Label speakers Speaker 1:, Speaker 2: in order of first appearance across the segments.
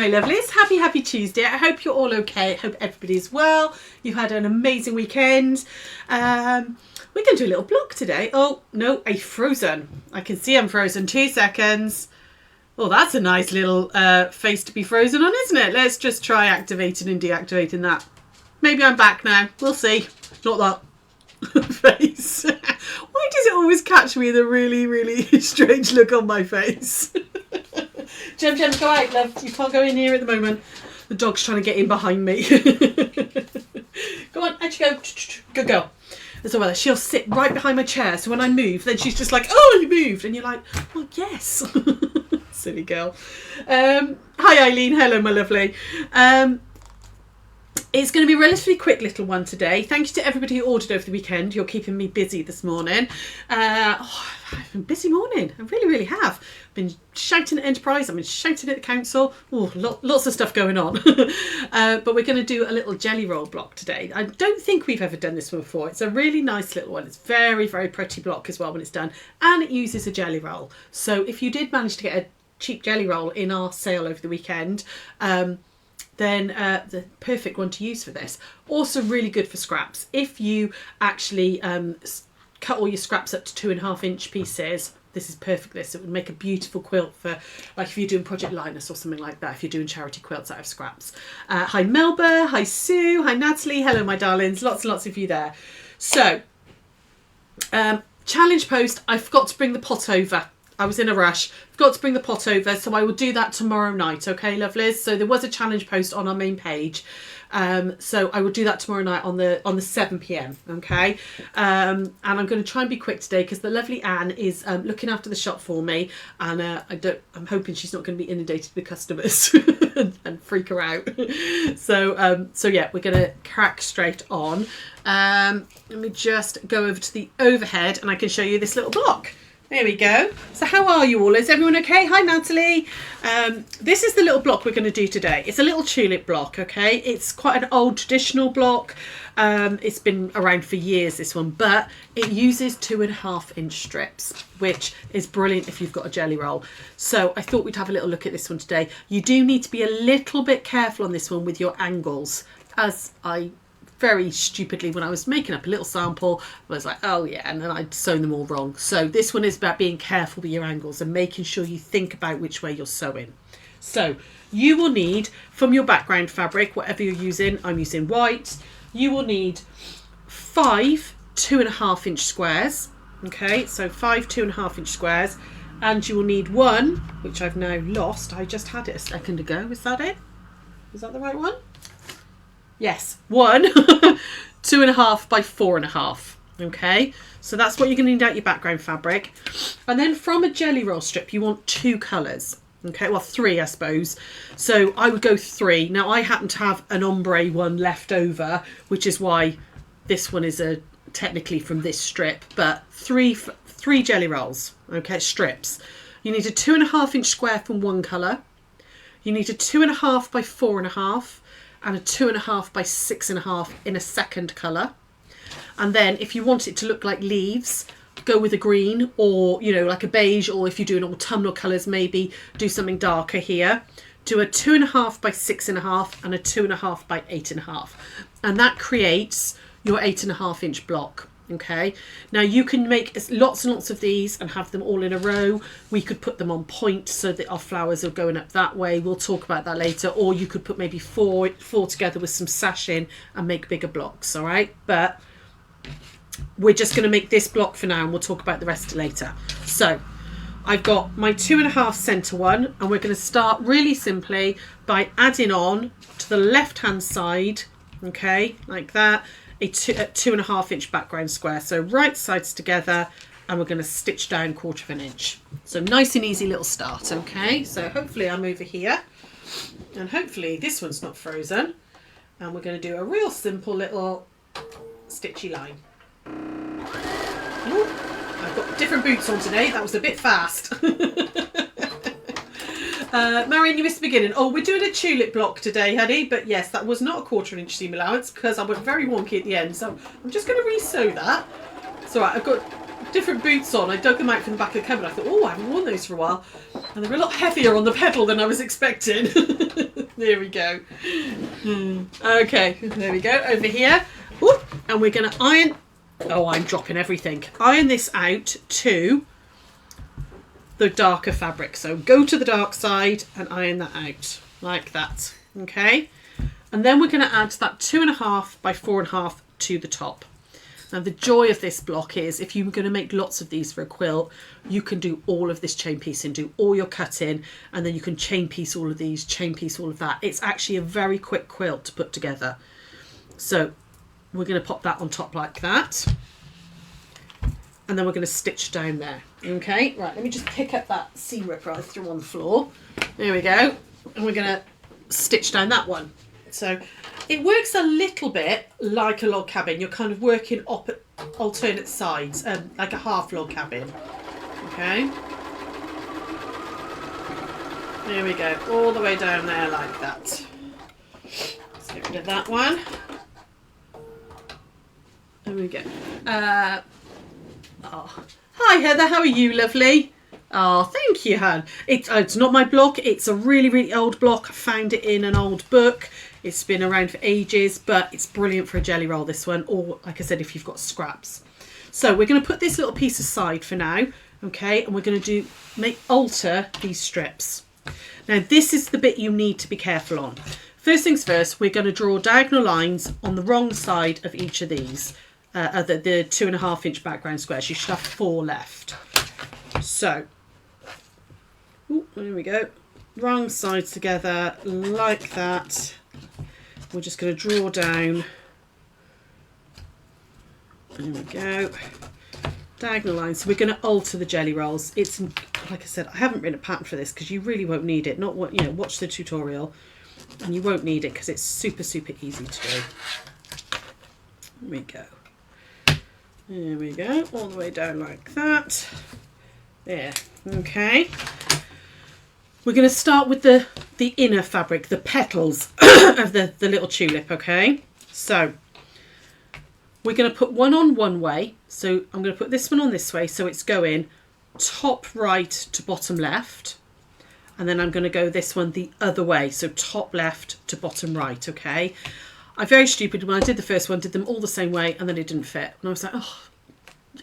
Speaker 1: my lovelies. Happy Tuesday. I hope you're all okay. I hope everybody's well. You've had an amazing weekend. We're going to do a little blog today. Oh, no, I'm frozen. I can see I'm frozen. 2 seconds. Oh, that's a nice little face to be frozen on, isn't it? Let's just try activating and deactivating that. Maybe I'm back now. We'll see. Not that face. Why does it always catch me with a really, really strange look on my face? Jem, go out, love. You can't go in here at the moment. The dog's trying to get in behind me. Go on, out you go. Good girl. So well, she'll sit right behind my chair. So when I move, then she's just like, oh, you moved. And you're like, well, yes. Silly girl. Hi, Eileen. Hello, my lovely. It's going to be a relatively quick little one today. Thank you to everybody who ordered over the weekend. You're keeping me busy this morning. I've been a busy morning. I really, really have. I've been shouting at Enterprise. I've been shouting at the council. Oh, lots of stuff going on. But we're going to do a little jelly roll block today. I don't think we've ever done this one before. It's a really nice little one. It's very, very pretty block as well when it's done. And it uses a jelly roll. So if you did manage to get a cheap jelly roll in our sale over the weekend, then the perfect one to use for this. Also really good for scraps. If you actually cut all your scraps up to 2.5 inch pieces, this is perfect. It would make a beautiful quilt for, like, if you're doing Project Linus or something like that, if you're doing charity quilts out of scraps. Hi Melba, hi Sue, hi Natalie, hello my darlings, lots and lots of you there. So, challenge post, I forgot to bring the pot over. I was in a rush. Forgot to bring the pot over, so I will do that tomorrow night. Okay, lovelies. So there was a challenge post on our main page, so I will do that tomorrow night on the 7 p.m. Okay, and I'm going to try and be quick today because the lovely Anne is looking after the shop for me, and I'm hoping she's not going to be inundated with customers and freak her out. So yeah, we're going to crack straight on. Let me just go over to the overhead, and I can show you this little block. There we go. So how are you all? Is everyone okay? Hi, Natalie. This is the little block we're going to do today. It's a little tulip block, okay? It's quite an old traditional block. It's been around for years, this one, but it uses 2.5 inch strips, which is brilliant if you've got a jelly roll. So I thought we'd have a little look at this one today. You do need to be a little bit careful on this one with your angles, as I very stupidly, when I was making up a little sample, I was like, oh yeah, and then I'd sewn them all wrong. So this one is about being careful with your angles and making sure you think about which way you're sewing. So you will need, from your background fabric, whatever you're using, I'm using white, you will need 5 2.5 inch squares. Okay, so 5 2.5 inch squares, and you will need one, which I've now lost. I just had it a second ago. Is that it? Is that the right one? Yes, one 2.5 by 4.5. Okay, so that's what you're going to need out your background fabric. And then from a jelly roll strip, you want 2 colours. Okay, well 3 I suppose. So I would go 3. Now I happen to have an ombre one left over, which is why this one is technically from this strip. But three jelly rolls. Okay, strips. You need a 2.5 inch square from one colour. You need a 2.5 by 4.5. and a 2.5 by 6.5 in a second colour. And then if you want it to look like leaves, go with a green, or, you know, like a beige, or if you're doing autumnal colours, maybe do something darker here. Do a 2.5 by 6.5 and a 2.5 by 8.5. And that creates your 8.5 inch block. Okay, now you can make lots and lots of these and have them all in a row. We could put them on point so that our flowers are going up that way. We'll talk about that later. Or you could put maybe four together with some sash in and make bigger blocks. All right, but we're just going to make this block for now, and we'll talk about the rest later. So I've got my 2.5 center one, and we're going to start really simply by adding on to the left hand side. Okay, like that. A 2.5 inch background square, so right sides together, and we're going to stitch down 1/4 inch. So nice and easy little start. Okay, so hopefully I'm over here, and hopefully this one's not frozen, and we're going to do a real simple little stitchy line. Ooh, I've got different boots on today. That was a bit fast. Marion, you missed the beginning. Oh, we're doing a tulip block today, honey. But yes, that was not a 1/4 inch seam allowance because I went very wonky at the end. So I'm just going to re-sew that. It's all right. I've got different boots on. I dug them out from the back of the cupboard. I thought, oh, I haven't worn those for a while. And they're a lot heavier on the pedal than I was expecting. There we go. Okay, there we go, over here. Ooh, and we're going to iron... Oh, I'm dropping everything. Iron this out to the darker fabric. So go to the dark side and iron that out like that. Okay. And then we're going to add that 2.5 by 4.5 to the top. Now the joy of this block is if you're going to make lots of these for a quilt, you can do all of this chain piecing, do all your cutting, and then you can chain piece all of these, chain piece all of that. It's actually a very quick quilt to put together. So we're going to pop that on top like that. And then we're going to stitch down there. Okay, right, let me just pick up that seam ripper I threw on the floor. There we go. And we're going to stitch down that one. So it works a little bit like a log cabin. You're kind of working alternate sides, like a half log cabin. Okay. There we go, all the way down there like that. Let's get rid of that one. There we go. Oh. Hi Heather, how are you, lovely? Oh, thank you, Han. It's not my block. It's a really, really old block. I found it in an old book. It's been around for ages, but it's brilliant for a jelly roll, this one. Or, like I said, if you've got scraps. So we're going to put this little piece aside for now. Okay, and we're going to alter these strips. Now, this is the bit you need to be careful on. First things first, we're going to draw diagonal lines on the wrong side of each of these. The 2.5 inch background squares. You should have 4 left. So, ooh, there we go. Wrong sides together like that. We're just going to draw down. There we go. Diagonal lines. So we're going to alter the jelly rolls. It's, like I said, I haven't written a pattern for this because you really won't need it. Not what, you know, watch the tutorial and you won't need it because it's super, super easy to do. There we go. There we go. All the way down like that. There. Okay. We're going to start with the inner fabric, the petals of the little tulip, okay? So we're going to put one on one way. So I'm going to put this one on this way. So it's going top right to bottom left. And then I'm going to go this one the other way. So top left to bottom right, okay? I'm very stupid. When I did the first one, did them all the same way and then it didn't fit. And I was like, oh,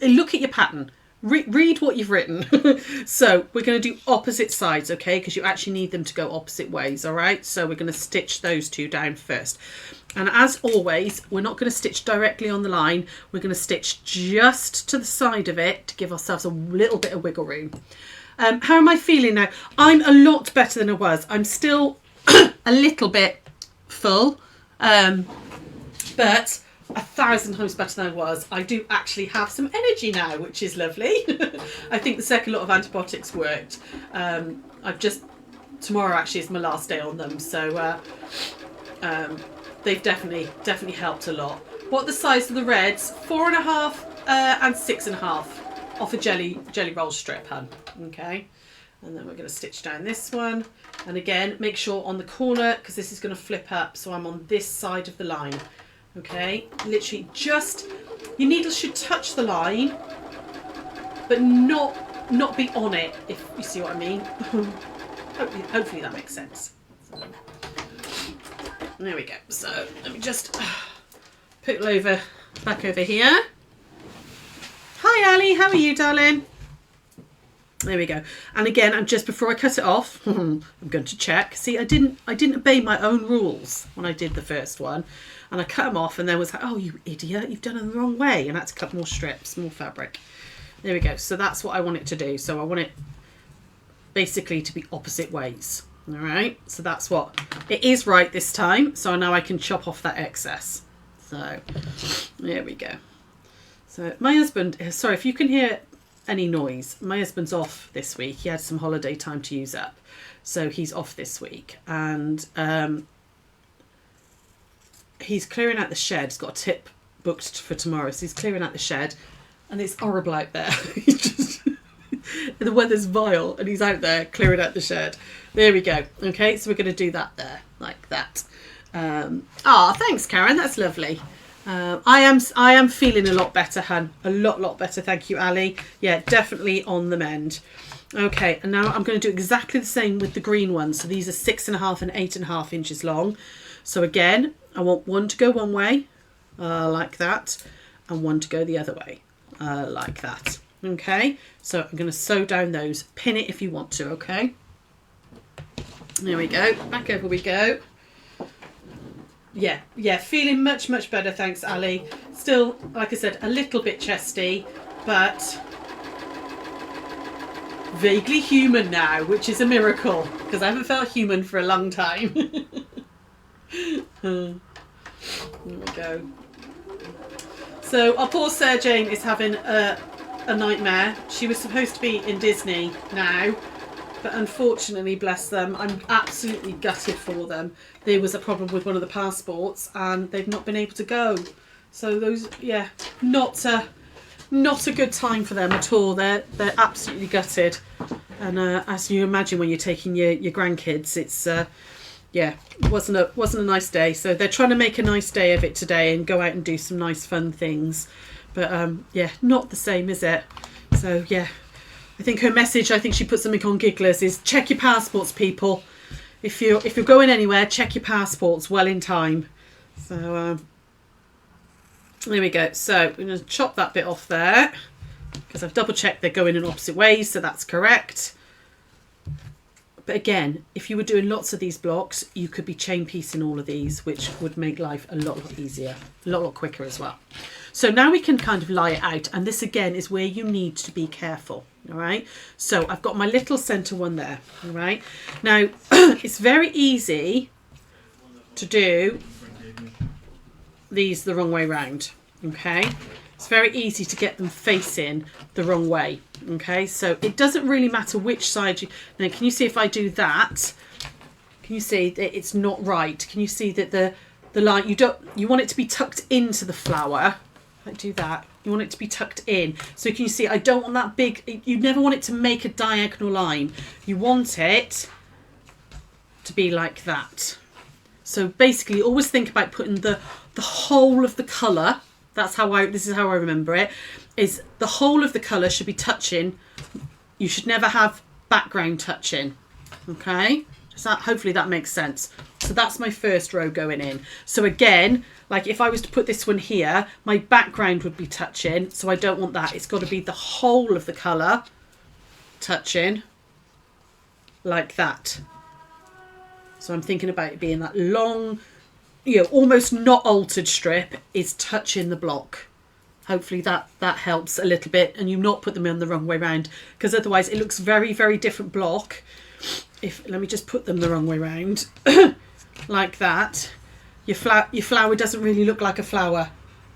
Speaker 1: look at your pattern. Read what you've written. So we're going to do opposite sides, okay? Because you actually need them to go opposite ways, all right? So we're going to stitch those two down first. And as always, we're not going to stitch directly on the line. We're going to stitch just to the side of it to give ourselves a little bit of wiggle room. How am I feeling now? I'm a lot better than I was. I'm still a little bit full, but 1,000 times better than I was. I do actually have some energy now, which is lovely. I think the second lot of antibiotics worked. Tomorrow actually is my last day on them, so they've definitely helped a lot. What are the size of the reds? 4.5 and 6.5 off a jelly roll strip, hun. Okay, and then we're going to stitch down this one, and again make sure on the corner, because this is going to flip up, so I'm on this side of the line. Okay, literally just, your needle should touch the line, but not be on it, if you see what I mean. hopefully that makes sense. So, there we go. So let me just put it back over here. Hi Ali, how are you, darling? There we go. And again, and just before I cut it off, I'm going to check. See, I didn't obey my own rules when I did the first one. And I cut them off and then was like, oh, you idiot, you've done it the wrong way. And I had to cut more strips, more fabric. There we go. So that's what I want it to do. So I want it basically to be opposite ways. All right. So that's what it is right this time. So now I can chop off that excess. So there we go. So my husband, sorry if you can hear any noise, my husband's off this week. He had some holiday time to use up. So he's off this week. And he's clearing out the shed. He's got a tip booked for tomorrow. So he's clearing out the shed and it's horrible out there. The weather's vile and he's out there clearing out the shed. There we go. Okay, so we're going to do that there, like that. Thanks, Karen. That's lovely. I am feeling a lot better, hun. A lot better. Thank you, Ali. Yeah, definitely on the mend. Okay, and now I'm going to do exactly the same with the green ones. So these are 6.5 and 8.5 inches long. So again, I want one to go one way, like that, and one to go the other way, like that. Okay, so I'm going to sew down those. Pin it if you want to, okay? There we go. Back over we go. Yeah, feeling much better, thanks, Ali. Still, like I said, a little bit chesty, but vaguely human now, which is a miracle, because I haven't felt human for a long time. There we go. So our poor Sarah Jane is having a nightmare. She was supposed to be in Disney now, but unfortunately, bless them, I'm absolutely gutted for them. There was a problem with one of the passports and they've not been able to go. So those, yeah, not a good time for them at all. They're absolutely gutted. And as you imagine when you're taking your grandkids, it's yeah, wasn't a nice day. So they're trying to make a nice day of it today and go out and do some nice fun things. But yeah, not the same, is it? So yeah. I think her message, I think she put something on Gigglers, is check your passports, people. If you're going anywhere, check your passports well in time. So there we go. So we're going to chop that bit off there because I've double checked they're going in opposite ways, so that's correct. But again, if you were doing lots of these blocks, you could be chain piecing all of these, which would make life a lot easier, a lot quicker as well. So now we can kind of lie it out, and this again is where you need to be careful. All right, so I've got my little center one there. All right, now it's very easy to do these the wrong way round. Okay, it's very easy to get them facing the wrong way. Okay, so it doesn't really matter which side you. Now, can you see if I do that? Can you see that it's not right? Can you see that the line you want it to be tucked into the flower? Like do that. You want it to be tucked in. So can you see I don't want that big, you never want it to make a diagonal line. You want it to be like that. So basically always think about putting the whole of the colour. This is how I remember it, is the whole of the colour should be touching. You should never have background touching. Okay? Hopefully that makes sense. So that's my first row going in. So again, like if I was to put this one here, my background would be touching. So I don't want that. It's got to be the whole of the colour touching like that. So I'm thinking about it being that long, almost not altered strip is touching the block. Hopefully that helps a little bit, and you not put them in the wrong way round, because otherwise it looks very different block. Let me just put them the wrong way round like that. Your flower doesn't really look like a flower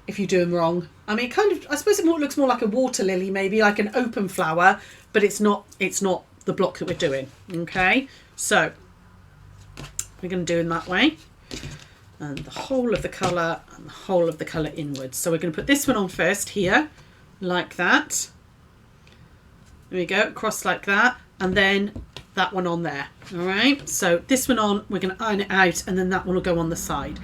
Speaker 1: if you do them wrong. I mean, I suppose it looks more like a water lily, maybe like an open flower, but it's not the block that we're doing. Okay, so we're going to do it that way, and the whole of the colour and the whole of the colour inwards. So we're going to put this one on first here, like that. There we go, across like that, and then that one on there. All right, so this one on, we're going to iron it out, and then that one will go on the side.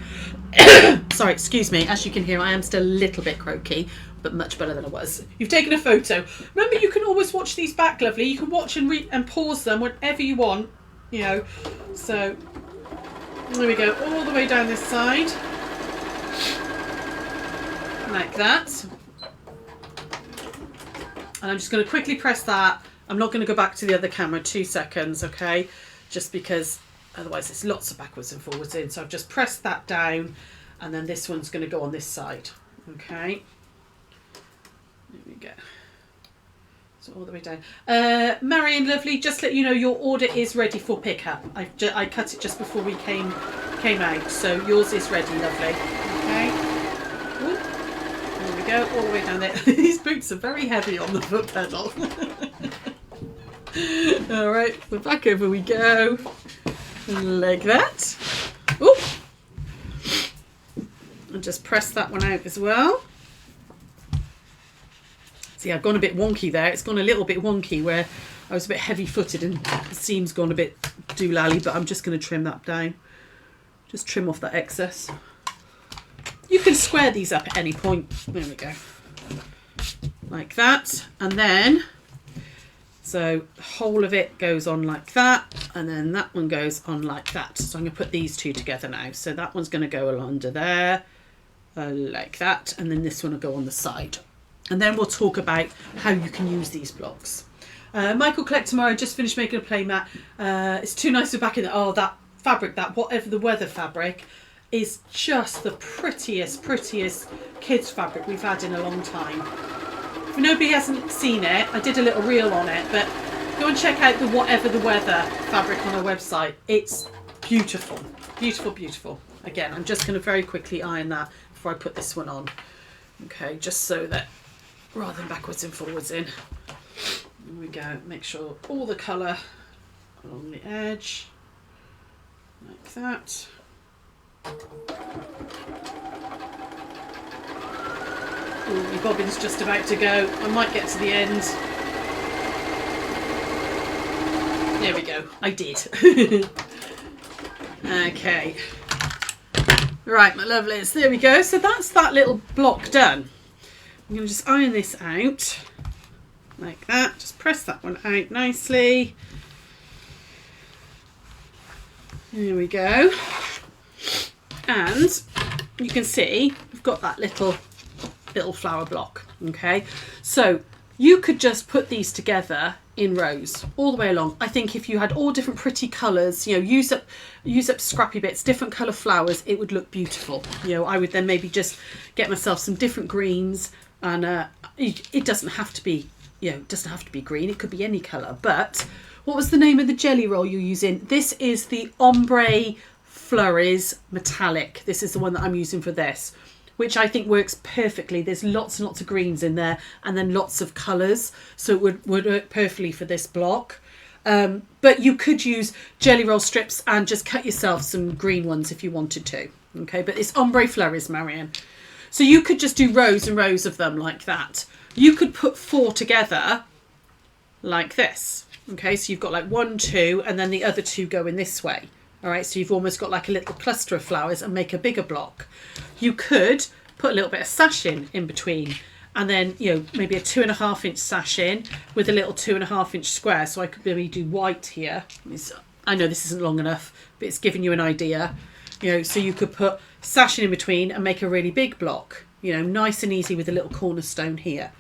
Speaker 1: Sorry, excuse me. As you can hear, I am still a little bit croaky, but much better than I was. You've taken a photo. Remember, you can always watch these back, lovely. You can watch and pause them whenever you want, So there we go, all the way down this side, like that. And I'm just going to quickly press that. I'm not going to go back to the other camera, 2 seconds, okay? Just because otherwise there's lots of backwards and forwards in. So I've just pressed that down, and then this one's going to go on this side, okay? There we go. So all the way down. Marion, lovely, just let you know your order is ready for pickup. I cut it just before we came out, so yours is ready, lovely. Okay. Ooh. There we go, all the way down there. These boots are very heavy on the foot pedal. All right, so back over we go, like that. Ooh. And just press that one out as well. See, I've gone a bit wonky there. It's gone a little bit wonky where I was a bit heavy-footed and the seam's gone a bit doolally, but I'm just going to trim that down. Just trim off that excess. You can square these up at any point. There we go. Like that. And then, so the whole of it goes on like that. And then that one goes on like that. So I'm going to put these two together now. So that one's going to go under there, like that. And then this one will go on the side. And then we'll talk about how you can use these blocks. Michael collect tomorrow. Just finished making a play mat. It's too nice to be back in. Oh, that fabric, that whatever the weather fabric, is just the prettiest kids fabric we've had in a long time. If nobody hasn't seen it, I did a little reel on it, but go and check out the whatever the weather fabric on our website. It's beautiful, beautiful, beautiful. Again, I'm just going to very quickly iron that before I put this one on. Okay, just so that rather than backwards and forwards in. There we go. Make sure all the colour along the edge, like that. Ooh, my bobbin's just about to go. I might get to the end. There we go. I did. Okay. Right, my lovelies. There we go. So that's that little block done. I'm going to just iron this out like that. Just press that one out nicely. There we go. And you can see we've got that little flower block. Okay, so you could just put these together in rows all the way along. I think if you had all different pretty colours, you know, use up scrappy bits, different colour flowers, it would look beautiful. You know, I would then maybe just get myself some different greens, and it doesn't have to be, you know, it doesn't have to be green. It could be any colour. But what was the name of the jelly roll you're using? This is the Ombre Flurries Metallic. This is the one that I'm using for this, which I think works perfectly. There's lots and lots of greens in there, and then lots of colours, so it would work perfectly for this block. But you could use jelly roll strips and just cut yourself some green ones if you wanted to. Okay, but it's Ombre Flurries, Marion. So you could just do rows and rows of them like that. You could put 4 together like this. Okay, so you've got like 1, 2, and then the other 2 go in this way. All right, so you've almost got like a little cluster of flowers and make a bigger block. You could put a little bit of sash in between, and then, you know, maybe a 2.5 inch sash in with a little 2.5 inch square. So I could maybe do white here. I know this isn't long enough, but it's giving you an idea. You know, so you could put sash in between and make a really big block. You know, nice and easy with a little cornerstone here.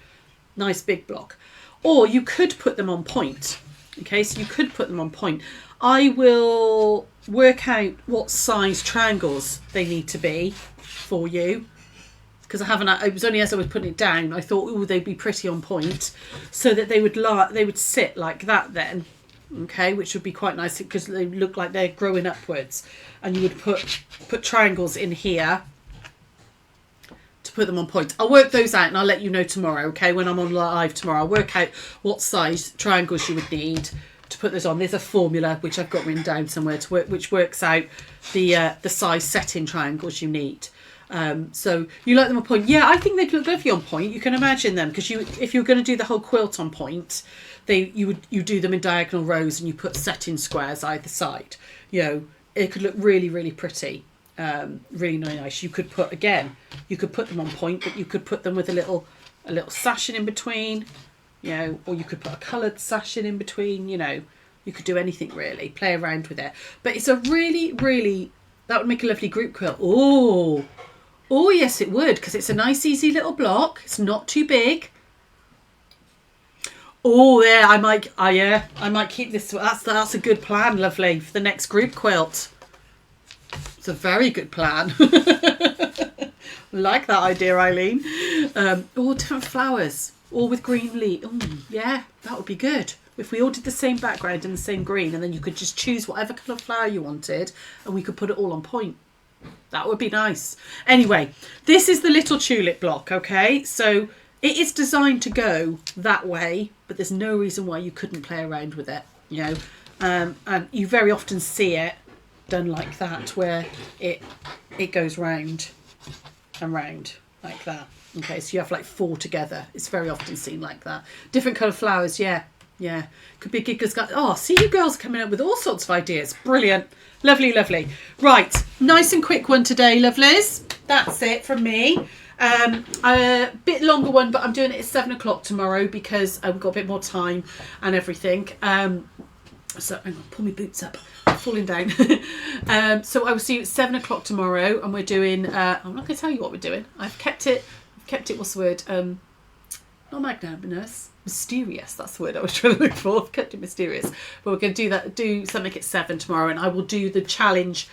Speaker 1: Nice big block. Or you could put them on point. Okay, so you could put them on point. I will work out what size triangles they need to be for you, because I haven't. It was only as I was putting it down I thought, oh, they'd be pretty on point, so that they would sit like that then. Okay, which would be quite nice because they look like they're growing upwards, and you would put triangles in here to put them on point. I'll work those out and I'll let you know tomorrow. Okay, when I'm on live tomorrow, I'll work out what size triangles you would need to put this on. There's a formula which I've got written down somewhere to work, which works out the size setting triangles you need. So you like them on point? Yeah, I think they'd look lovely on point. You can imagine them, because if you're going to do the whole quilt on point, you do them in diagonal rows and you put setting squares either side. You know, it could look really, really pretty, really nice. You could put them on point, but you could put them with a little sashing in between. You know, or you could put a coloured sash in between. You know, you could do anything really. Play around with it. But it's a really, really, that would make a lovely group quilt. Oh yes, it would, because it's a nice, easy little block. It's not too big. Oh yeah, I might keep this. That's a good plan, lovely, for the next group quilt. It's a very good plan. Like that idea, Eileen. All different flowers. All with green leaf. Yeah, that would be good. If we all did the same background and the same green, and then you could just choose whatever colour flower you wanted, and we could put it all on point. That would be nice. Anyway, this is the little tulip block, okay? So it is designed to go that way, but there's no reason why you couldn't play around with it, you know? And you very often see it done like that, where it goes round and round like that. Okay, so you have like 4 together. It's very often seen like that. Different colour flowers, yeah. Yeah, could be a Giggles guy. Oh, see, you girls coming up with all sorts of ideas. Brilliant. Lovely, lovely. Right, nice and quick one today, lovelies. That's it from me. A bit longer one, but I'm doing it at 7 o'clock tomorrow because I've got a bit more time and everything. So hang on, pull my boots up. I'm falling down. So I will see you at 7 o'clock tomorrow, and we're doing. I'm not going to tell you what we're doing. I've kept it. What's the word? Not magnanimous. Mysterious. That's the word I was trying to look for. I've kept it mysterious. But we're going to do something at 7 tomorrow, and I will do the challenge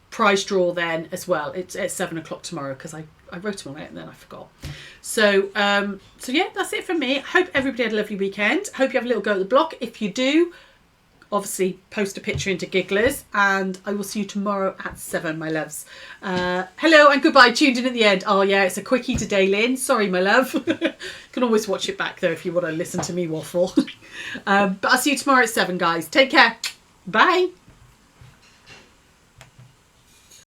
Speaker 1: prize draw then as well. It's at 7 o'clock tomorrow because I wrote them on it and then I forgot. So yeah, that's it from me. Hope everybody had a lovely weekend. Hope you have a little go at the block. If you do, obviously post a picture into Gigglers, and I will see you tomorrow at 7, my loves. Hello and goodbye. Tuned in at the end. Oh yeah, it's a quickie today, Lynn. Sorry, my love. You can always watch it back though if you want to listen to me waffle. But I'll see you tomorrow at 7, guys. Take care. Bye.